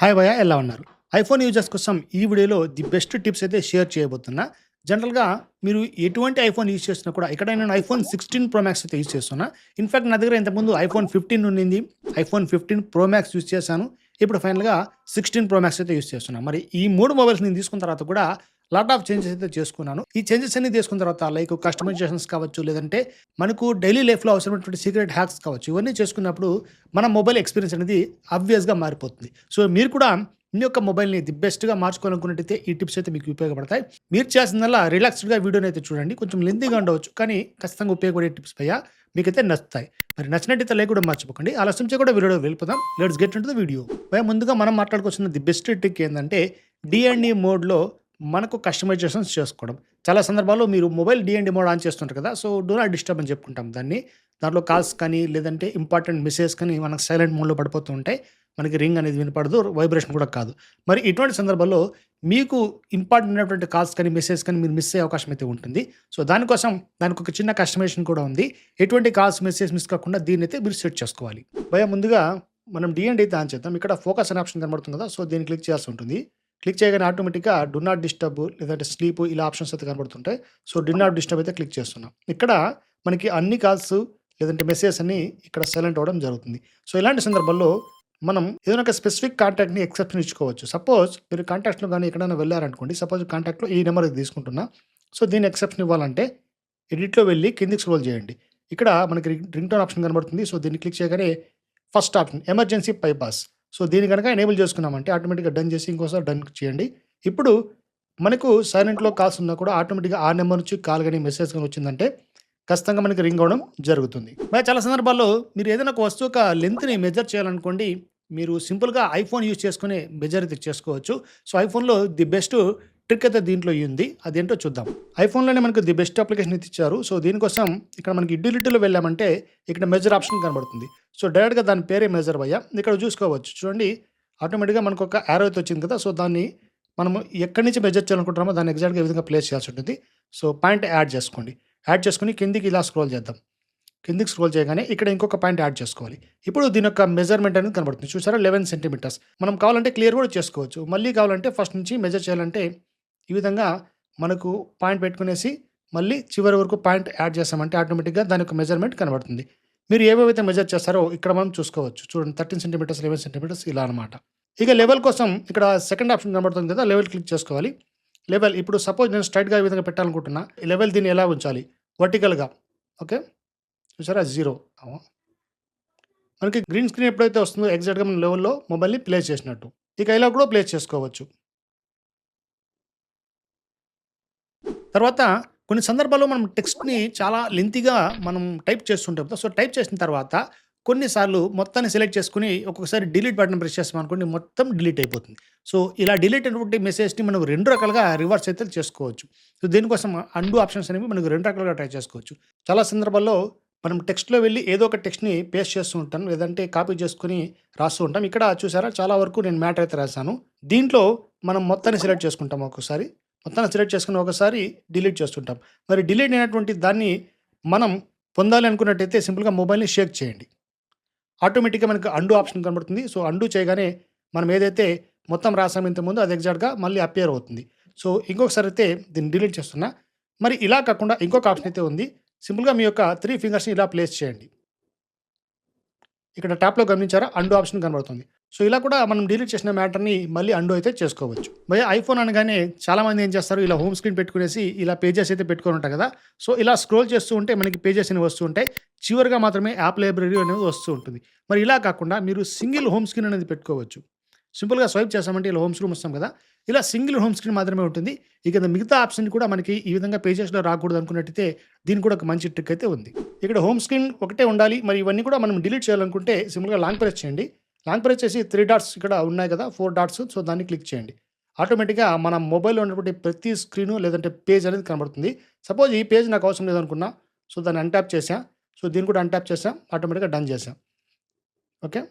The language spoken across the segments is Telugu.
హాయ్ భయ్య, ఎలా ఉన్నారు? ఐఫోన్ యూజర్స్ కోసం ఈ వీడియోలో ది బెస్ట్ టిప్స్ అయితే షేర్ చేయబోతున్నా. జనరల్‌గా మీరు ఎటువంటి ఐఫోన్ యూజ్ చేసినా కూడా ఇక్కడ నేను ఐఫోన్ 16 ప్రో మాక్స్ అయితే యూజ్ చేస్తున్నా. ఇన్‌ఫాక్ట్ నా దగ్గర ఇంతకుముందు ఐఫోన్ 15 ఉండింది. ఐఫోన్ 15 ప్రో మాక్స్ యూజ్ చేశాను. ఇప్పుడు ఫైనల్‌గా 16 ప్రో మాక్స్ అయితే యూజ్ చేస్తున్నా. మరి ఈ 3 మొబైల్స్ నేను తీసుకున్న తర్వాత కూడా లాట్ ఆఫ్ చేంజెస్ అయితే చేసుకున్నాను. ఈ చేంజెస్ అన్నీ తీసుకున్న తర్వాత లైక్ కస్టమైజేషన్స్ కావచ్చు, లేదంటే మనకు డైలీ లైఫ్‌లో అవసరమైనటువంటి సీక్రెట్ హ్యాక్స్ కావచ్చు, ఇవన్నీ చేసుకున్నప్పుడు మన మొబైల్ ఎక్స్‌పీరియన్స్ అనేది ఆబ్వియస్‌గా మారిపోతుంది. సో మీరు కూడా మీ యొక్క మొబైల్‌ని ది బెస్ట్‌గా మార్చుకోవాలనుకున్నట్టయితే ఈ టిప్స్ అయితే మీకు ఉపయోగపడతాయి. మీరు చేయాల్సిందల్లా రిలాక్స్డ్‌గా వీడియోని అయితే చూడండి. కొంచెం లెంతీగా ఉండవచ్చు, కానీ ఖచ్చితంగా ఉపయోగపడే టిప్స్ భయ్యా మీకైతే నచ్చుతాయి. మరి నచ్చినట్టయితే లైక్ కూడా మర్చిపోకండి. ఆలస్యం చేయకుండా వీడియోలో వెళ్ళిపోదాం. Let's get into the video. భయ్యా ముందుగా మనం మాట్లాడుకోవాల్సిన ది బెస్ట్ ట్రిక్ ఏందంటే డీఎన్డీ మోడ్‌లో మనకు కస్టమైజేషన్స్ చేసుకోవడం. చాలా సందర్భాల్లో మీరు మొబైల్ డీఎన్డీ మోడ్ ఆన్ చేస్తుంటారు కదా! సో, డూ నాట్ డిస్టర్బ్ అని చెప్పుకుంటాం దాన్ని. దాంట్లో కాల్స్ కానీ, లేదంటే ఇంపార్టెంట్ మెసేజెస్ కానీ మనకు సైలెంట్ మోడ్‌లో పడిపోతూ ఉంటాయి. మనకి రింగ్ అనేది వినపడదు. వైబ్రేషన్ కూడా కాదు. మరి ఇటువంటి సందర్భాల్లో మీకు ఇంపార్టెంట్ అయినటువంటి కాల్స్ కానీ, మెసేజ్ కానీ మీరు మిస్ అయ్యే అవకాశం అయితే ఉంటుంది. సో, దానికోసం దానికొక చిన్న కస్టమైజేషన్ కూడా ఉంది. ఎటువంటి కాల్స్, మెసేజ్ మిస్ కాకుండా దీన్నైతే మీరు సెట్ చేసుకోవాలి. భయ్యా ముందుగా మనం డీఎన్డీ అయితే ఆన్ చేద్దాం. ఇక్కడ ఫోకస్ అనే ఆప్షన్ కనబడుతుంది కదా! సో, దీన్ని క్లిక్ చేయాల్సి ఉంటుంది. క్లిక్ చేయగానే ఆటోమేటిక్‌గా డు నాట్ డిస్టర్బ్ లేదంటే స్లీప్ ఇలా ఆప్షన్స్ అయితే కనబడుతుంటాయి. సో, డు నాట్ డిస్టర్బ్ అయితే క్లిక్ చేస్తున్నాం. ఇక్కడ మనకి అన్ని కాల్స్ లేదంటే మెసేజెస్ అన్నీ ఇక్కడ సైలెంట్ అవ్వడం జరుగుతుంది. సో, ఇలాంటి సందర్భాల్లో మనం ఏదైనా ఒక స్పెసిఫిక్ కాంటాక్ట్‌ని ఎక్సెప్షన్ ఇచ్చుకోవచ్చు. సపోజ్ మీరు కాంటాక్ట్స్‌లో గాని ఎక్కడైనా వెళ్లారనుకోండి. సపోజ్ కాంటాక్ట్‌లో ఈ నెంబర్ తీసుకుంటున్నా. సో, దీన్ని ఎక్సెప్షన్ ఇవ్వాలంటే ఎడిట్‌లో వెళ్లి కిందకి స్క్రోల్ చేయండి. ఇక్కడ మనకి రింగ్‌టోన్ ఆప్షన్ కనబడుతుంది. సో, దీన్ని క్లిక్ చేయగానే first option emergency bypass. So, దీన్ని గనక ఎనేబుల్ చేసుకున్నామంటే ఆటోమేటిక్‌గా డన్ చేసి ఇంకోసారి డన్ చేయండి. ఇప్పుడు మనకు సైలెంట్‌లో కాల్స్ ఉన్నా కూడా ఆటోమేటిక్‌గా ఆ నెంబర్ నుంచి కాల్ గాని, మెసేజ్ గాని వచ్చిందంటే ఖచ్చితంగా మనకి రింగ్ అవ్వడం జరుగుతుంది. మరి చాలా సందర్భాల్లో మీరు ఏదైనా ఒక వస్తువు యొక్క లెంగ్త్‌ని మెజర్ చేయాలనుకోండి, మీరు సింపుల్‌గా ఐఫోన్ యూజ్ చేసుకొని మెజర్ అయితే చేసుకోవచ్చు. సో, ఐఫోన్‌లో ది బెస్ట్ ట్రిక్ అయితే దీంట్లో ఉంది. అదేంటో చూద్దాం. ఐఫోన్‌లోనే మనకు ది బెస్ట్ అప్లికేషన్ అయితే ఇచ్చారు. సో, దీనికోసం ఇక్కడ మనకి యుటిలిటీలో వెళ్ళామంటే ఇక్కడ మెజర్ ఆప్షన్ కనబడుతుంది. సో, డైరెక్ట్‌గా దాని పేరే మెజర్ భయ్యా. ఇక్కడ చూసుకోవచ్చు. చూడండి, ఆటోమేటిక్‌గా మనకు ఒక యారో అయితే వచ్చింది కదా! సో, దాన్ని మనము ఎక్కడి నుంచి మెజర్ చేయాలనుకుంటున్నామో దాన్ని ఎగ్జాక్ట్‌గా ఈ విధంగా ప్లేస్ చేయాల్సి ఉంటుంది. సో, పాయింట్ యాడ్ చేసుకోండి. యాడ్ చేసుకొని కిందికి ఇలా స్క్రోల్ చేద్దాం. కిందికి స్క్రోల్ చేయగానే ఇక్కడ ఇంకొక పాయింట్ యాడ్ చేసుకోవాలి. ఇప్పుడు దీని యొక్క మెజర్‌మెంట్ అనేది కనబడుతుంది. చూసారా 11 సెంటీమీటర్స్. మనం కావాలంటే క్లియర్ కూడా చేసుకోవచ్చు. మళ్ళీ కావాలంటే ఫస్ట్ నుంచి మెజర్ చేయాలంటే ఈ విధంగా మనకు పాయింట్ పెట్టుకునేసి మళ్ళీ చివరి వరకు పాయింట్ యాడ్ చేసామంటే ఆటోమేటిక్‌గా దాని యొక్క మెజర్‌మెంట్ కనబడుతుంది. మీరు ఏవేవైతే మెజర్ చేస్తారో ఇక్కడ మనం చూసుకోవచ్చు. చూడండి 13 సెంటీమీటర్స్, 11 సెంటీమీటర్స్ ఇలా అనమాట. ఇక లెవెల్ కోసం ఇక్కడ సెకండ్ ఆప్షన్ కనబడుతుంది కదా! లెవెల్ క్లిక్ చేసుకోవాలి. లెవెల్ ఇప్పుడు సపోజ్ నేను స్ట్రెయిట్‌గా ఈ విధంగా పెట్టాలనుకుంటున్నా. లెవెల్ దీన్ని ఎలా ఉంచాలి? వర్టికల్‌గా. ఓకే. చూసారా 0. మనకి గ్రీన్ స్క్రీన్ ఎప్పుడైతే వస్తుందో ఎగ్జాక్ట్‌గా మనం లెవెల్‌లో మొబైల్‌ని ప్లేస్ చేసినట్టు. ఇక ఇలా కూడా ప్లేస్ చేసుకోవచ్చు. తర్వాత కొన్ని సందర్భాల్లో మనం టెక్స్ట్‌ని చాలా లెంతీగా మనం టైప్ చేస్తుంటాం కదా! సో, టైప్ చేసిన తర్వాత కొన్నిసార్లు మొత్తాన్ని సెలెక్ట్ చేసుకొని ఒక్కొక్కసారి డిలీట్ బటన్ ప్రెస్ చేసామనుకోండి మొత్తం డిలీట్ అయిపోతుంది. సో, ఇలా డిలీట్ అయినటువంటి మెసేజ్‌ని మనం 2 రకాలుగా రివర్స్ అయితే చేసుకోవచ్చు. సో, దీనికోసం అండు ఆప్షన్స్ అనేవి మనకు 2 రకాలుగా ట్రై చేసుకోవచ్చు. చాలా సందర్భాల్లో మనం టెక్స్ట్‌లో వెళ్లి ఏదో ఒక టెక్స్ట్‌ని పేస్ట్ చేస్తూ ఉంటాం. లేదంటే కాపీ చేసుకొని రాస్తూ ఉంటాం. ఇక్కడ చూసారా చాలా వరకు నేను మ్యాటర్ అయితే రాసాను. దీంట్లో మనం మొత్తాన్ని సెలెక్ట్ చేసుకుంటాం ఒక్కోసారి. మొత్తాన్ని సెలెక్ట్ చేసుకొని ఒకసారి డిలీట్ చేస్తుంటాం. మరి డిలీట్ అయినటువంటి దాన్ని మనం పొందాలి అనుకున్నట్టయితే సింపుల్‌గా మొబైల్‌ని షేక్ చేయండి. ఆటోమేటిక్‌గా మనకు అండు ఆప్షన్ కనబడుతుంది. సో, అండు చేయగానే మనం ఏదైతే మొత్తం రాసామో ఇంతకుముందు అది ఎగ్జాక్ట్‌గా మళ్ళీ అపియర్ అవుతుంది. సో, ఇంకొకసారి అయితే దీన్ని డిలీట్ చేస్తున్నా. మరి ఇలా కాకుండా ఇంకొక ఆప్షన్ అయితే ఉంది. సింపుల్‌గా మీ యొక్క 3 ఫింగర్స్‌ని ఇలా ప్లేస్ చేయండి. ఇక్కడ టాప్‌లో గమనించారా? అండు ఆప్షన్ కనబడుతుంది. సో, ఇలా కూడా మనం డిలీట్ చేసిన మ్యాటర్‌ని మళ్ళీ అండు అయితే చేసుకోవచ్చు. భయ్యా ఐఫోన్ అనగానే చాలామంది ఏం చేస్తారు, ఇలా హోమ్ స్క్రీన్ పెట్టుకునేసి ఇలా పేజెస్ అయితే పెట్టుకొని ఉంటారు కదా! సో, ఇలా స్క్రోల్ చేస్తూ ఉంటే మనకి పేజెస్ అనేవి వస్తూ ఉంటాయి. చివరగా మాత్రమే యాప్ లైబ్రరీ అనేది వస్తూ ఉంటుంది. మరి ఇలా కాకుండా మీరు సింగిల్ హోమ్ స్క్రీన్ అనేది పెట్టుకోవచ్చు. సింపుల్‌గా స్వైప్ చేసామంటే ఇలా హోమ్ స్క్రీన్ వస్తాం కదా! ఇలా సింగిల్ హోమ్ స్క్రీన్ మాత్రమే ఉంటుంది. ఇక మిగతా ఆప్షన్ కూడా మనకి ఈ విధంగా పేజెస్‌లో రాకూడదు అనుకున్నట్టయితే దీనికి కూడా ఒక మంచి ట్రిక్ అయితే ఉంది. ఇక్కడ హోమ్ స్క్రీన్ ఒకటే ఉండాలి. మరి ఇవన్నీ కూడా మనం డిలీట్ చేయాలనుకుంటే సింపుల్‌గా లాంగ్ ప్రెస్ చేయండి. లాంగ్ ప్రెస్ చేసి 3 డాట్స్ ఇక్కడ ఉన్నాయి కదా! 4 డాట్స్. సో, దాన్ని క్లిక్ చేయండి. ఆటోమేటిక్‌గా మన మొబైల్‌లో ఉన్నటువంటి ప్రతి స్క్రీను లేదంటే పేజ్ అనేది కనబడుతుంది. సపోజ్ ఈ పేజ్ నాకు అవసరం లేదనుకున్నా. సో, దాన్ని అన్‌టాప్ చేశా. సో, దీన్ని కూడా అన్‌టాప్ చేశా. ఆటోమేటిక్‌గా డన్ చేశా. ఓకే.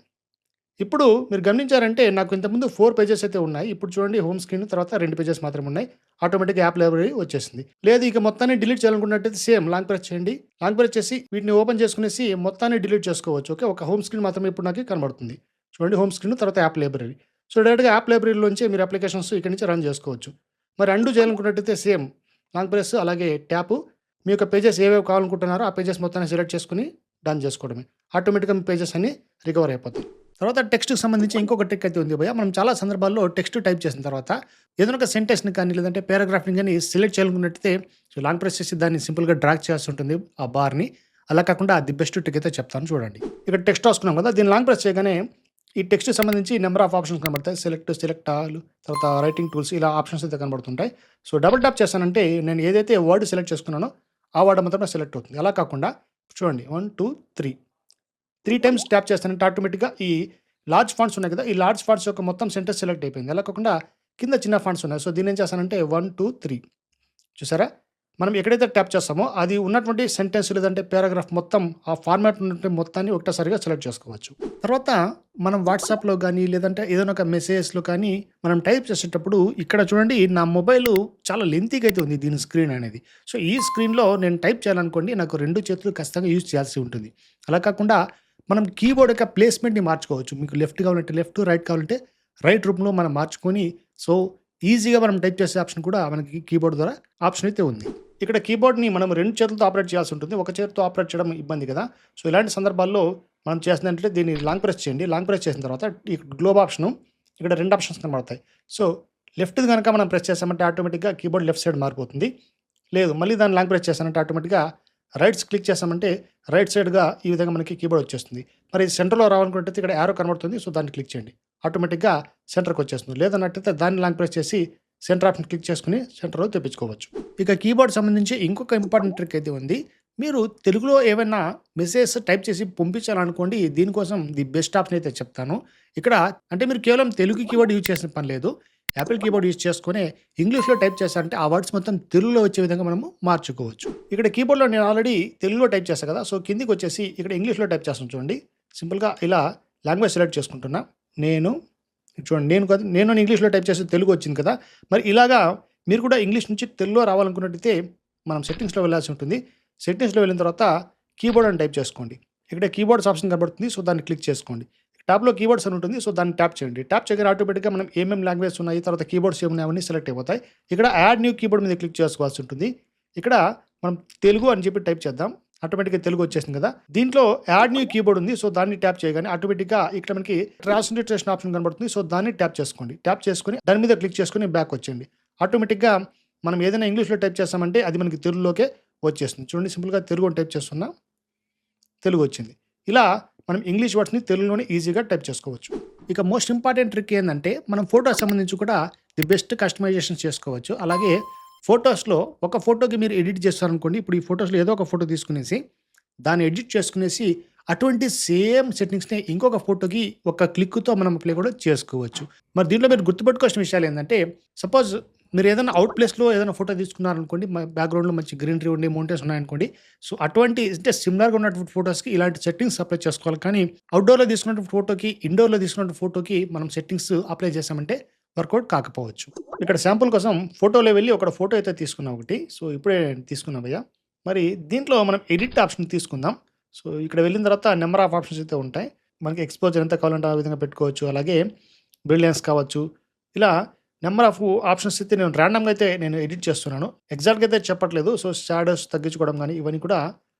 ఇప్పుడు మీరు గమనించారంటే నాకు ఇంతకుముందు 4 పేజెస్ అయితే ఉన్నాయి. ఇప్పుడు చూడండి హోమ్ స్క్రీన్ తర్వాత 2 పేజెస్ మాత్రమే ఉన్నాయి. ఆటోమేటిక్‌గా యాప్ లైబ్రరీ వచ్చేసింది. లేదు ఇక మొత్తాన్ని డిలీట్ చేయాలనుకున్నట్టయితే సేమ్ లాంగ్ ప్రెస్ చేయండి. లాంగ్ ప్రెస్ చేసి వీటిని ఓపెన్ చేసుకునేసి మొత్తాన్ని డిలీట్ చేసుకోవచ్చు. ఓకే. ఒక హోమ్ స్క్రీన్ మాత్రమే ఇప్పుడు నాకు కనబడుతుంది. చూడండి హోమ్ స్క్రీన్ తర్వాత యాప్ లైబ్రరీ. సో, డైరెక్ట్‌గా యాప్ లైబ్రరీలోంచి మీరు అప్లికేషన్స్ ఇక్కడి నుంచి రన్ చేసుకోవచ్చు. మరి అన్‌డూ చేయాలనుకున్నట్టయితే సేమ్ లాంగ్ ప్రెస్ అలాగే ట్యాపు మీ యొక్క పేజెస్ ఏవేవి కావాలనుకుంటున్నారో ఆ పేజెస్ మొత్తాన్ని సెలెక్ట్ చేసుకొని డన్ చేసుకోవడమే. ఆటోమేటిక్‌గా మీ పేజెస్ అన్నీ రికవర్ అయిపోతాయి. తర్వాత టెక్స్ట్‌కి సంబంధించి ఇంకొక ట్రిక్ అయితే ఉంది భయ్య. మనం చాలా సందర్భాల్లో టెక్స్ట్ టైప్ చేసిన తర్వాత ఏదైనా ఒక సెంటెన్స్‌ని కానీ లేదంటే పారాగ్రాఫ్‌ని గాని సెలెక్ట్ చేయాలనుకున్నట్టయితే సో, లాంగ్ ప్రెస్ చేసి దాన్ని సింపుల్‌గా డ్రాగ్ చేయాల్సి ఉంటుంది ఆ బార్‌ని. అలా కాకుండా ది బెస్ట్ ట్రిక్ అయితే చెప్తాను చూడండి. ఇక్కడ టెక్స్ట్ రాసుకున్నాం కదా! దీన్ని లాంగ్ ప్రెస్ చేయగానే ఈ టెక్స్ట్‌కి సంబంధించి నంబర్ ఆఫ్ ఆప్షన్స్ కనబడతాయి. సెలెక్ట్ ఆల్ తర్వాత రైటింగ్ టూల్స్ ఇలా ఆప్షన్స్ అయితే కనబడుతుంటాయి. సో, డబుల్ ట్యాప్ చేశానంటే నేను ఏదైతే వర్డ్ సెలెక్ట్ చేసుకున్నానో ఆ వర్డ్ మాత్రమే సెలెక్ట్ అవుతుంది. అలా కాకుండా చూడండి 1, 2, 3 టైమ్స్ ట్యాప్ చేస్తానంటే ఆటోమేటిక్‌గా ఈ లార్జ్ ఫాంట్స్ ఉన్నాయి కదా! ఈ లార్జ్ ఫాంట్స్ యొక్క మొత్తం సెంటెన్స్ సెలెక్ట్ అయిపోయింది. అలా కాకుండా కింద చిన్న ఫాంట్స్ ఉన్నాయి. సో, దీన్నేం చేస్తానంటే 1, 2, 3 చూసారా? మనం ఎక్కడైతే ట్యాప్ చేస్తామో అది ఉన్నటువంటి సెంటెన్స్ లేదంటే పారాగ్రాఫ్ మొత్తం ఆ ఫార్మాట్ ఉన్నటువంటి మొత్తాన్ని ఒకటేసారిగా సెలెక్ట్ చేసుకోవచ్చు. తర్వాత మనం వాట్సాప్‌లో గానీ, లేదంటే ఏదైనా ఒక మెసేజెస్‌లో కానీ మనం టైప్ చేసేటప్పుడు ఇక్కడ చూడండి నా మొబైలు చాలా లెంతీగా అయితే ఉంది దీని స్క్రీన్ అనేది. సో, ఈ స్క్రీన్‌లో నేను టైప్ చేయాలనుకోండి నాకు 2 చేతులు ఖచ్చితంగా యూజ్ చేయాల్సి ఉంటుంది. అలా కాకుండా మనం కీబోర్డ్ యొక్క ప్లేస్‌మెంట్‌ని మార్చుకోవచ్చు. మీకు లెఫ్ట్ కావాలంటే లెఫ్ట్, రైట్ కావాలంటే రైట్ రూపంలో మనం మార్చుకొని సో, ఈజీగా మనం టైప్ చేసే ఆప్షన్ కూడా మనకి కీబోర్డ్ ద్వారా ఆప్షన్ అయితే ఉంది. ఇక్కడ కీబోర్డ్‌ని మనం 2 చేతులతో ఆపరేట్ చేయాల్సి ఉంటుంది. ఒక చేతితో ఆపరేట్ చేయడం ఇబ్బంది కదా! సో, ఇలాంటి సందర్భాల్లో మనం చేసిందేంటంటే దీన్ని లాంగ్ ప్రెస్ చేయండి. లాంగ్ ప్రెస్ చేసిన తర్వాత ఈ గ్లోబ్ ఆప్షను ఇక్కడ 2 ఆప్షన్స్ కనబడతాయి. సో, లెఫ్ట్‌ది గనక మనం ప్రెస్ చేసామంటే ఆటోమేటిక్‌గా కీబోర్డ్ లెఫ్ట్ సైడ్ మారిపోతుంది. లేదు మళ్ళీ దాన్ని లాంగ్ ప్రెస్ చేశానంటే ఆటోమేటిక్‌గా రైట్స్ క్లిక్ చేసామంటే రైట్ సైడ్‌గా ఈ విధంగా మనకి కీబోర్డ్ వచ్చేస్తుంది. మరి సెంటర్‌లో రావాలనుకుంటే ఇక్కడ యారో కనబడుతుంది. సో, దాన్ని క్లిక్ చేయండి. ఆటోమేటిక్‌గా సెంటర్‌కి వచ్చేస్తుంది. లేదన్నట్టయితే దాన్ని లాంగ్ ప్రెస్ చేసి సెంటర్ ఆప్షన్ క్లిక్ చేసుకొని సెంటర్‌లో తెప్పించుకోవచ్చు. ఇక కీబోర్డ్ సంబంధించి ఇంకొక ఇంపార్టెంట్ ట్రిక్ అయితే ఉంది. మీరు తెలుగులో ఏవైనా మెసేజెస్ టైప్ చేసి పంపించాలనుకోండి దీనికోసం ది బెస్ట్ ఆప్షన్ అయితే చెప్తాను. ఇక్కడ అంటే మీరు కేవలం తెలుగు కీబోర్డ్ యూజ్ చేసిన పని లేదు. యాపిల్ కీబోర్డ్ యూజ్ చేసుకొని ఇంగ్లీష్‌లో టైప్ చేశారంటే ఆ వర్డ్స్ మొత్తం తెలుగులో వచ్చే విధంగా మనము మార్చుకోవచ్చు. ఇక్కడ కీబోర్డ్‌లో నేను ఆల్రెడీ తెలుగులో టైప్ చేశా కదా! సో, కిందకొచ్చేసి ఇక్కడ ఇంగ్లీష్‌లో టైప్ చేస్తాను చూడండి. సింపుల్‌గా ఇలా లాంగ్వేజ్ సెలెక్ట్ చేసుకుంటున్నా. నేను చూడండి నేను కాదు నేను అని ఇంగ్లీష్‌లో టైప్ చేస్తే తెలుగు వచ్చింది కదా! మరి ఇలాగా మీరు కూడా ఇంగ్లీష్ నుంచి తెలుగులో రావాలనుకున్నట్టయితే మనం సెట్టింగ్స్‌లో వెళ్ళాల్సి ఉంటుంది. సెట్టింగ్స్‌లో వెళ్ళిన తర్వాత కీబోర్డ్ అని టైప్ చేసుకోండి. ఇక్కడ కీబోర్డ్స్ ఆప్షన్ కనబడుతుంది. సో, దాన్ని క్లిక్ చేసుకోండి. టాప్‌లో కీబోర్డ్స్ అని ఉంటుంది. సో, దాన్ని ట్యాప్ చేయండి. ట్యాప్ చేయగానే ఆటోమేటిక్‌గా మనం ఏమేం లాంగ్వేజెస్ ఉన్నాయి, తర్వాత కీబోర్డ్స్ ఏమున్నాయి అవన్నీ సెలెక్ట్ అయిపోతాయి. ఇక్కడ యాడ్ న్యూ కీబోర్డ్ మీద క్లిక్ చేసుకోవాల్సి ఉంటుంది. ఇక్కడ మనం తెలుగు అని చెప్పి టైప్ చేద్దాం. ఆటోమేటిక్‌గా తెలుగు వచ్చేసింది కదా! దీంట్లో యాడ్ న్యూ కీబోర్డ్ ఉంది. సో, దాన్ని ట్యాప్ చేయగానే ఆటోమేటిక్‌గా ఇక్కడ మనకి ట్రాన్స్‌లిటరేషన్ ఆప్షన్ కనబడుతుంది. సో, దాన్ని ట్యాప్ చేసుకోండి. ట్యాప్ చేసుకొని దాని మీద క్లిక్ చేసుకొని బ్యాక్ వచ్చేయండి. ఆటోమేటిక్‌గా మనం ఏదైనా ఇంగ్లీష్‌లో టైప్ చేసామంటే అది మనకి తెలుగులోకే వచ్చేస్తుంది. చూడండి సింపుల్‌గా తెలుగు అని టైప్ చేస్తున్నా. తెలుగు వచ్చింది. ఇలా మనం ఇంగ్లీష్ వర్డ్స్‌ని తెలుగులోనే ఈజీగా టైప్ చేసుకోవచ్చు. ఇక మోస్ట్ ఇంపార్టెంట్ ట్రిక్ ఏందంటే మనం ఫోటోకి సంబంధించి కూడా ది బెస్ట్ కస్టమైజేషన్ చేసుకోవచ్చు. అలాగే ఫోటోస్‌లో ఒక ఫోటోకి మీరు ఎడిట్ చేస్తారనుకోండి. ఇప్పుడు ఈ ఫోటోస్‌లో ఏదో ఒక ఫోటో తీసుకునేసి దాన్ని ఎడిట్ చేసుకునేసి అటువంటి సేమ్ సెట్టింగ్స్‌ని ఇంకొక ఫోటోకి ఒక క్లిక్‌తో మనం అప్లై కూడా చేసుకోవచ్చు. మరి దీంట్లో మీరు గుర్తుపెట్టుకోవాల్సిన విషయాలు ఏందంటే సపోజ్ మీరు ఏదైనా అవుట్ ప్లేస్‌లో ఏదైనా ఫోటో తీసుకున్నారనుకోండి. బ్యాక్‌గ్రౌండ్‌లో మంచి గ్రీనరీ ఉండి మౌంటైన్స్ ఉన్నాయనుకోండి. సో, అటువంటి అంటే సిమిలర్‌గా ఉన్నటువంటి ఫోటోస్‌కి ఇలాంటి సెట్టింగ్స్ అప్లై చేసుకోవాలి. కానీ అవుట్‌డోర్‌లో తీసుకున్నటువంటి ఫోటోకి, ఇండోర్‌లో తీసుకున్నటువంటి ఫోటోకి మనం సెట్టింగ్స్ అప్లై చేసామంటే వర్కౌట్ కాకపోవచ్చు. ఇక్కడ శాంపుల్ కోసం ఫోటోలో వెళ్ళి ఒక ఫోటో అయితే తీసుకున్నా ఒకటి. సో, ఇప్పుడే తీసుకున్నా భయ్యా. మరి దీంట్లో మనం ఎడిట్ ఆప్షన్ తీసుకుందాం. సో, ఇక్కడ వెళ్ళిన తర్వాత నంబర్ ఆఫ్ ఆప్షన్స్ అయితే ఉంటాయి. మనకి ఎక్స్‌పోజర్ ఎంత కావాలంటే ఆ విధంగా పెట్టుకోవచ్చు. అలాగే బ్రిలియన్స్ కావచ్చు. ఇలా నంబర్ ఆఫ్ ఆప్షన్స్ అయితే నేను రాండమ్‌గా అయితే నేను ఎడిట్ చేస్తున్నాను. ఎగ్జాక్ట్‌గా అయితే చెప్పట్లేదు. సో, షాడోస్ తగ్గించుకోవడం గానీ ఇవన్నీ కూడా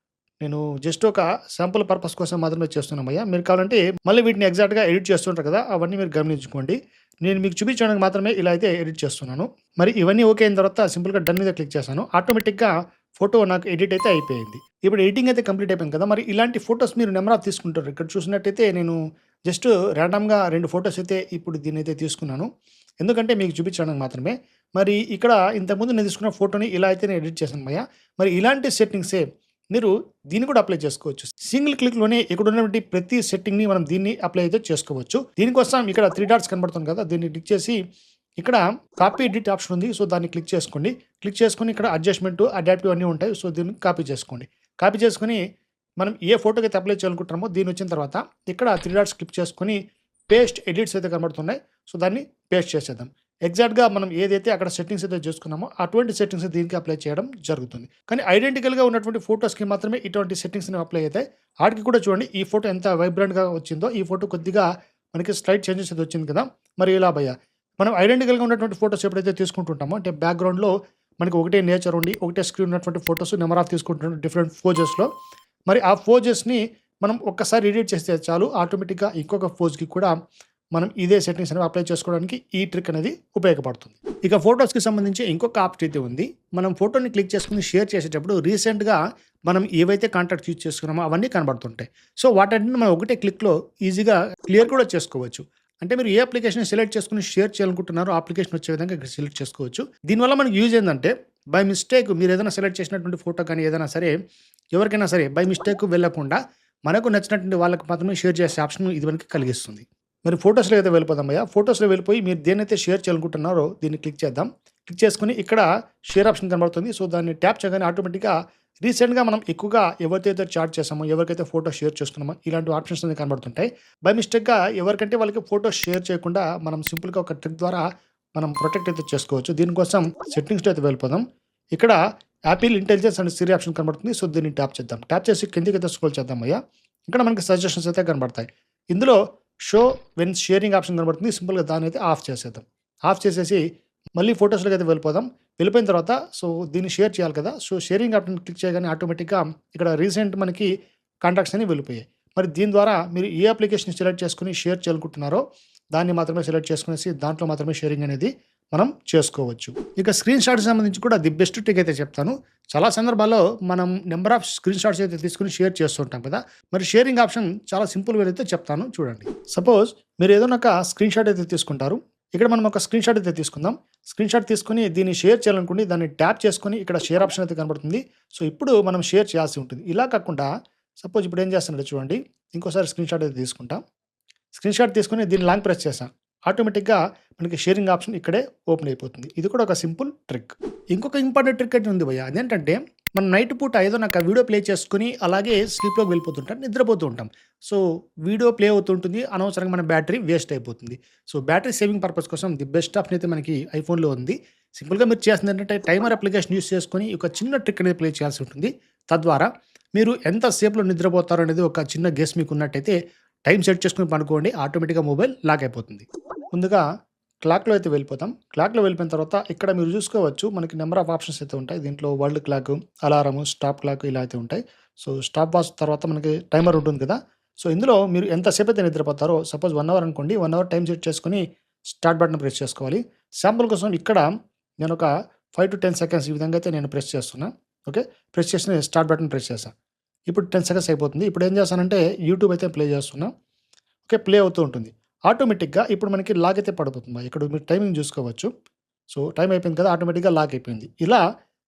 నేను జస్ట్ ఒక శాంపుల్ పర్పస్ కోసం మాత్రమే చేస్తున్నాను భయ్యా. మీరు కావాలంటే మళ్ళీ వీటిని ఎగ్జాక్ట్‌గా ఎడిట్ చేస్తుంటారు కదా! అవన్నీ మీరు గమనించుకోండి. నేను మీకు చూపించడానికి మాత్రమే ఇలా అయితే ఎడిట్ చేస్తున్నాను. మరి ఇవన్నీ ఓకే అయిన తర్వాత సింపుల్‌గా డన్ మీద క్లిక్ చేశాను. ఆటోమేటిక్‌గా ఫోటో నాకు ఎడిట్ అయితే అయిపోయింది. ఇప్పుడు ఎడిటింగ్ అయితే కంప్లీట్ అయిపోయింది కదా! మరి ఇలాంటి ఫోటోస్ మీరు నంబర్ ఆఫ్ తీసుకుంటారు. ఇక్కడ చూసినట్టయితే నేను జస్ట్ రాండమ్‌గా 2 ఫోటోస్ అయితే ఇప్పుడు దీన్నైతే తీసుకున్నాను. ఎందుకంటే మీకు చూపించడానికి మాత్రమే. మరి ఇక్కడ ఇంతకుముందు నేను తీసుకున్న ఫోటోని ఇలా అయితే నేను ఎడిట్ చేశాను భయ్యా. మరి ఇలాంటి సెట్టింగ్సే మీరు దీన్ని కూడా అప్లై చేసుకోవచ్చు. సింగిల్ క్లిక్‌లోనే ఇక్కడ ఉన్నటువంటి ప్రతి సెట్టింగ్‌ని మనం దీన్ని అప్లై అయితే చేసుకోవచ్చు. దీనికోసం ఇక్కడ 3 డాట్స్ కనబడుతుంది కదా! దీన్ని క్లిక్ చేసి ఇక్కడ కాపీ ఎడిట్ ఆప్షన్ ఉంది. సో, దాన్ని క్లిక్ చేసుకోండి. క్లిక్ చేసుకొని ఇక్కడ అడ్జస్ట్‌మెంట్, అడాప్టివ్ అన్నీ ఉంటాయి. సో, దీన్ని కాపీ చేసుకోండి. కాపీ చేసుకొని మనం ఏ ఫోటోకి అయితే అప్లై చేయాలనుకుంటున్నామో దీని వచ్చిన తర్వాత ఇక్కడ 3 డాట్స్ క్లిక్ చేసుకొని పేస్ట్ ఎడిట్స్ అయితే కనబడుతున్నాయి. సో, దాన్ని పేస్ట్ చేసేద్దాం. ఎగ్జాక్ట్‌గా మనం ఏదైతే అక్కడ సెట్టింగ్స్ అయితే చేసుకున్నామో అటువంటి సెట్టింగ్స్ దీనికి అప్లై చేయడం జరుగుతుంది. కానీ ఐడెంటికల్‌గా ఉన్నటువంటి ఫోటోస్‌కి మాత్రమే ఇటువంటి సెట్టింగ్స్ అనేవి అప్లై అవుతాయి. ఆటికి కూడా చూడండి ఈ ఫోటో ఎంత వైబ్రెంట్‌గా వచ్చిందో ఈ ఫోటో కొద్దిగా మనకి స్లైడ్ చేంజెస్ అయితే వచ్చింది కదా! మరి ఇలా భయ్యా మనం ఐడెంటికల్‌గా ఉన్నటువంటి ఫోటోస్ ఎప్పుడైతే తీసుకుంటుంటామో అంటే బ్యాక్‌గ్రౌండ్‌లో మనకి ఒకటే నేచర్ ఉండి, ఒకటే స్క్రీన్ ఉన్నటువంటి ఫోటోస్ నెంబర్ ఆఫ్ తీసుకుంటున్నాం డిఫరెంట్ ఫోజెస్‌లో. మరి ఆ ఫోజెస్‌ని మనం ఒక్కసారి ఎడిట్ చేస్తే చాలు ఆటోమేటిక్‌గా ఇంకొక ఫోజ్‌కి కూడా మనం ఇదే సెట్టింగ్స్ అనేవి అప్లై చేసుకోవడానికి ఈ ట్రిక్ అనేది ఉపయోగపడుతుంది. ఇక ఫోటోస్‌కి సంబంధించి ఇంకొక ఆప్షన్ అయితే ఉంది. మనం ఫోటోని క్లిక్ చేసుకొని షేర్ చేసేటప్పుడు రీసెంట్‌గా మనం ఏవైతే కాంటాక్ట్స్ యూజ్ చేసుకున్నామో అవన్నీ కనబడుతుంటాయి. సో వాటన్నిటిని మనం ఒకటే క్లిక్‌లో ఈజీగా క్లియర్ కూడా చేసుకోవచ్చు. అంటే మీరు ఏ అప్లికేషన్ సెలెక్ట్ చేసుకొని షేర్ చేయాలనుకుంటున్నారో ఆ అప్లికేషన్ వచ్చే విధంగా ఇక్కడ సెలెక్ట్ చేసుకోవచ్చు. దీనివల్ల మనకి యూజ్ ఏందంటే బై మిస్టేక్ మీరు ఏదైనా సెలెక్ట్ చేసినటువంటి ఫోటో కానీ ఏదైనా సరే ఎవరికైనా సరే బై మిస్టేక్ వెళ్ళకుండా మనకు నచ్చినటువంటి వాళ్ళకి మాత్రమే షేర్ చేసే ఆప్షన్ ఇది మనకి కలిగిస్తుంది. మరి ఫోటోస్‌లో అయితే వెళ్ళిపోదాం భయ్యా. ఫోటోస్‌లో వెళ్ళిపోయి మీరు దేన్నైతే షేర్ చేయాలనుకుంటున్నారో దీన్ని క్లిక్ చేద్దాం. క్లిక్ చేసుకొని ఇక్కడ షేర్ ఆప్షన్ కనబడుతుంది. సో దాన్ని ట్యాప్ చేయగానే ఆటోమేటిక్‌గా రీసెంట్‌గా మనం ఎక్కువగా ఎవరితో చాట్ చేసామో, ఎవరికైతే ఫోటో షేర్ చేసుకున్నామో ఇలాంటి ఆప్షన్స్ అనేవి కనబడుతుంటాయి. బై మిస్టేక్‌గా ఎవరికంటే వాళ్ళకి ఫోటో షేర్ చేయకుండా మనం సింపుల్‌గా ఒక ట్రిక్ ద్వారా మనం ప్రొటెక్ట్ అయితే చేసుకోవచ్చు. దీనికోసం సెట్టింగ్స్‌లో అయితే వెళ్ళిపోదాం. ఇక్కడ Apple intelligence and Siri option కనబడుతుంది. సో దీన్ని ట్యాప్ చేద్దాం. ట్యాప్ చేసి కిందకైతే స్క్రోల్ చేద్దాం భయ్యా. ఇక్కడ మనకి సజెషన్స్ అయితే కనబడతాయి. ఇందులో షో వెన్ షేరింగ్ ఆప్షన్ కనబడుతుంది. సింపుల్‌గా దాన్నైతే ఆఫ్ చేసేద్దాం. ఆఫ్ చేసేసి మళ్ళీ ఫోటోస్‌లోకి అయితే వెళ్ళిపోదాం. వెళ్ళిపోయిన తర్వాత సో దీన్ని షేర్ చేయాలి కదా! సో షేరింగ్ ఆప్షన్ క్లిక్ చేయగానే ఆటోమేటిక్‌గా ఇక్కడ రీసెంట్ మనకి కాంటాక్ట్స్ అనేవి వెళ్ళిపోయాయి. మరి దీని ద్వారా మీరు ఏ అప్లికేషన్ సెలెక్ట్ చేసుకొని షేర్ చేయాలనుకుంటున్నారో దాన్ని మాత్రమే సెలెక్ట్ చేసుకునేసి దాంట్లో మాత్రమే షేరింగ్ అనేది మనం చేసుకోవచ్చు. ఇక స్క్రీన్ షాట్‌కి సంబంధించి కూడా ది బెస్ట్ ట్రిక్ అయితే చెప్తాను. చాలా సందర్భాల్లో మనం నంబర్ ఆఫ్ స్క్రీన్ షాట్స్ అయితే తీసుకొని షేర్ చేస్తుంటాం కదా! మరి షేరింగ్ ఆప్షన్ చాలా సింపుల్ వేలో అయితే చెప్తాను చూడండి. సపోజ్ మీరు ఏదైనా ఒక స్క్రీన్ షాట్ అయితే తీసుకుంటారు. ఇక్కడ మనం ఒక స్క్రీన్ షాట్ అయితే తీసుకుందాం. స్క్రీన్ షాట్ తీసుకొని దీన్ని షేర్ చేయాలనుకోండి. దాన్ని ట్యాప్ చేసుకొని ఇక్కడ షేర్ ఆప్షన్ అయితే కనబడుతుంది. సో ఇప్పుడు మనం షేర్ చేయాల్సి ఉంటుంది. ఇలా కాకుండా సపోజ్ ఇప్పుడు ఏం చేస్తున్నాడో చూడండి. ఇంకోసారి స్క్రీన్ షాట్ అయితే తీసుకుంటా. స్క్రీన్ షాట్ తీసుకొని దీన్ని లాంగ్ ప్రెస్ చేశా. ఆటోమేటిక్‌గా మనకి షేరింగ్ ఆప్షన్ ఇక్కడే ఓపెన్ అయిపోతుంది. ఇది కూడా ఒక సింపుల్ ట్రిక్. ఇంకొక ఇంపార్టెంట్ ట్రిక్ అయితే ఉంది భయ్యా. అదేంటంటే మనం నైట్ పూట ఏదో నాకు వీడియో ప్లే చేసుకొని అలాగే స్లీప్‌లోకి వెళ్ళిపోతుంటాం. నిద్రపోతూ ఉంటాం. సో వీడియో ప్లే అవుతుంటుంది. అనవసరంగా మన బ్యాటరీ వేస్ట్ అయిపోతుంది. సో బ్యాటరీ సేవింగ్ పర్పస్ కోసం ది బెస్ట్ ఆప్షన్ అయితే మనకి ఐఫోన్‌లో ఉంది. సింపుల్‌గా మీరు చేసింది ఏంటంటే టైమర్ అప్లికేషన్ యూజ్ చేసుకొని ఒక చిన్న ట్రిక్ అనేది ప్లే చేయాల్సి ఉంటుంది. తద్వారా మీరు ఎంత సేపులో నిద్రపోతారో అనేది ఒక చిన్న గెస్ మీకు ఉన్నట్టయితే టైం సెట్ చేసుకొని పడుకోండి. ఆటోమేటిక్‌గా మొబైల్ లాక్ అయిపోతుంది. ముందుగా క్లాక్‌లో అయితే వెళ్ళిపోతాం. క్లాక్‌లో వెళ్ళిపోయిన తర్వాత ఇక్కడ మీరు చూసుకోవచ్చు మనకి నంబర్ ఆఫ్ ఆప్షన్స్ అయితే ఉంటాయి. దీంట్లో వరల్డ్ క్లాక్, అలారము, స్టాప్ క్లాక్ ఇలా అయితే ఉంటాయి. సో స్టాప్ వాచ్ తర్వాత మనకి టైమర్ ఉంటుంది కదా! సో ఇందులో మీరు ఎంతసేపు అయితే నిద్రపోతారో సపోజ్ 1 అవర్ అనుకోండి. 1 అవర్ టైం సెట్ చేసుకొని స్టార్ట్ బటన్ ప్రెస్ చేసుకోవాలి. శాంపుల్ కోసం ఇక్కడ నేను ఒక 5-10 సెకండ్స్ ఈ విధంగా అయితే నేను ప్రెస్ చేస్తున్నా. ఓకే. ప్రెస్ చేసి స్టార్ట్ బటన్ ప్రెస్ చేశా. ఇప్పుడు 10 సెకండ్స్ అయిపోతుంది. ఇప్పుడు ఏం చేస్తానంటే యూట్యూబ్ అయితే ప్లే చేస్తున్నా. ఓకే. ప్లే అవుతూ ఉంటుంది. ఆటోమేటిక్‌గా ఇప్పుడు మనకి లాక్ అయితే పడిపోతుంది. ఇక్కడ మీరు టైమింగ్ చూసుకోవచ్చు. సో టైం అయిపోయింది కదా! ఆటోమేటిక్‌గా లాక్ అయిపోయింది. ఇలా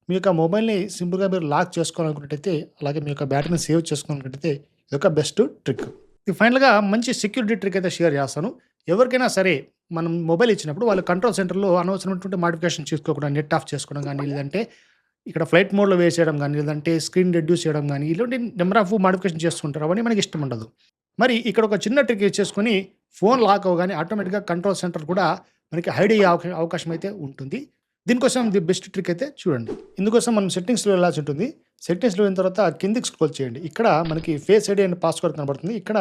మీ యొక్క మొబైల్‌ని సింపుల్‌గా మీరు లాక్ చేసుకోవాలనుకున్నట్టయితే, అలాగే మీ యొక్క బ్యాటరీని సేవ్ చేసుకోవాలనుకున్నట్టయితే ఇదొక బెస్ట్ ట్రిక్. ఇది ఫైనల్‌గా మంచి సెక్యూరిటీ ట్రిక్ అయితే షేర్ చేస్తాను. ఎవరికైనా సరే మనం మొబైల్ ఇచ్చినప్పుడు వాళ్ళు కంట్రోల్ సెంటర్‌లో అనవసరమైనటువంటి మోడిఫికేషన్ చేసుకోకుండా నెట్ ఆఫ్ చేసుకోవడం గానీ, లేదంటే ఇక్కడ ఫ్లైట్ మోడ్‌లో వేసేయడం గానీ, లేదంటే స్క్రీన్ రెడ్యూస్ చేయడం గానీ, ఇలాంటి నెంబర్ ఆఫ్ మోడిఫికేషన్ చేస్తుంటారు. అవన్నీ మనకి ఇష్టం ఉండదు. మరి ఇక్కడ ఒక చిన్న ట్రిక్ యూజ్ చేసుకొని ఫోన్ లాక్ అవ్వగానే ఆటోమేటిక్‌గా కంట్రోల్ సెంటర్ కూడా మనకి హైడ్ అయ్యే అవకాశం అయితే ఉంటుంది. దీనికోసం ది బెస్ట్ ట్రిక్ అయితే చూడండి. ఇందుకోసం మనం సెట్టింగ్స్‌లో వెళ్ళాల్సి ఉంటుంది. సెట్టింగ్స్‌లో వెళ్ళిన తర్వాత కిందకి స్క్రోల్ చేయండి. ఇక్కడ మనకి ఫేస్ ఐడీ అండ్ పాస్వర్డ్ కనబడుతుంది. ఇక్కడ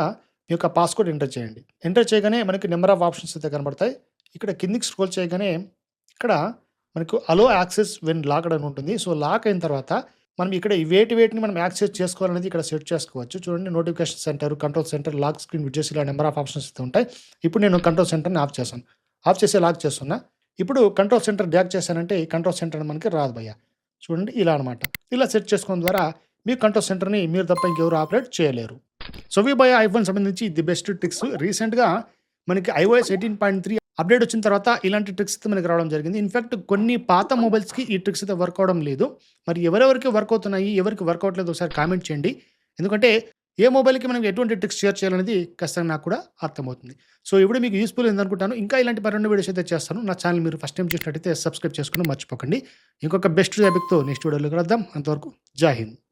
మీ యొక్క పాస్వర్డ్ ఎంటర్ చేయండి. ఎంటర్ చేయగానే మనకి నెంబర్ ఆఫ్ ఆప్షన్స్ అయితే కనబడతాయి. ఇక్కడ కిందకి స్క్రోల్ చేయగానే ఇక్కడ మనకు అలో యాక్సెస్ వెన్ లాక్డ్ అని ఉంటుంది. సో లాక్ అయిన తర్వాత మనం ఇక్కడ ఈ వేటిని మనం యాక్సెస్ చేసుకోవాలనేది ఇక్కడ సెట్ చేసుకోవచ్చు. చూడండి notification centre, control centre, lock screen widgets ఇలా నెంబర్ ఆఫ్ ఆప్షన్స్ అయితే ఉంటాయి. ఇప్పుడు నేను కంట్రోల్ సెంటర్‌ని ఆఫ్ చేశాను. ఆఫ్ చేసి లాక్ చేస్తున్నా. ఇప్పుడు కంట్రోల్ సెంటర్ డ్యాగ్ చేశానంటే ఈ కంట్రోల్ సెంటర్ మనకి రాదు భయ్య. చూడండి ఇలా అనమాట. ఇలా సెట్ చేసుకోవడం ద్వారా మీ కంట్రోల్ సెంటర్‌ని మీరు తప్ప ఇంకెవరు ఆపరేట్ చేయలేరు. సో ఇవి భయ్య ఐఫోన్ సంబంధించి ది బెస్ట్ ట్రిక్స్. రీసెంట్‌గా మనకి iOS 18.3 అప్డేట్ వచ్చిన తర్వాత ఇలాంటి ట్రిక్స్ అయితే మనకి రావడం జరిగింది. ఇన్‌ఫాక్ట్ కొన్ని పాత మొబైల్స్‌కి ఈ ట్రిక్స్ అయితే వర్క్ అవ్వడం లేదు. మరి ఎవరెవరికి వర్క్ అవుతున్నాయి, ఎవరికి వర్క్ అవ్వట్లేదో ఒకసారి కామెంట్ చేయండి. ఎందుకంటే ఏ మొబైల్‌కి మనం ఎటువంటి ట్రిక్స్ షేర్ చేయాలనేది ఖచ్చితంగా నాకు కూడా అర్థమవుతుంది. సో ఈ వీడియో మీకు యూజ్‌ఫుల్ అయిందనుకుంటాను. ఇంకా ఇలాంటి మరిన్ని వీడియోస్ అయితే చేస్తాను. నా ఛానల్ మీరు ఫస్ట్ టైమ్ చూసినట్టయితే సబ్స్క్రైబ్ చేసుకోవడం మర్చిపోకండి. ఇంకొక బెస్ట్ టాపిక్‌తో నెక్స్ట్ వీడియోలో కలుద్దాం. అంతవరకు జై హింద్.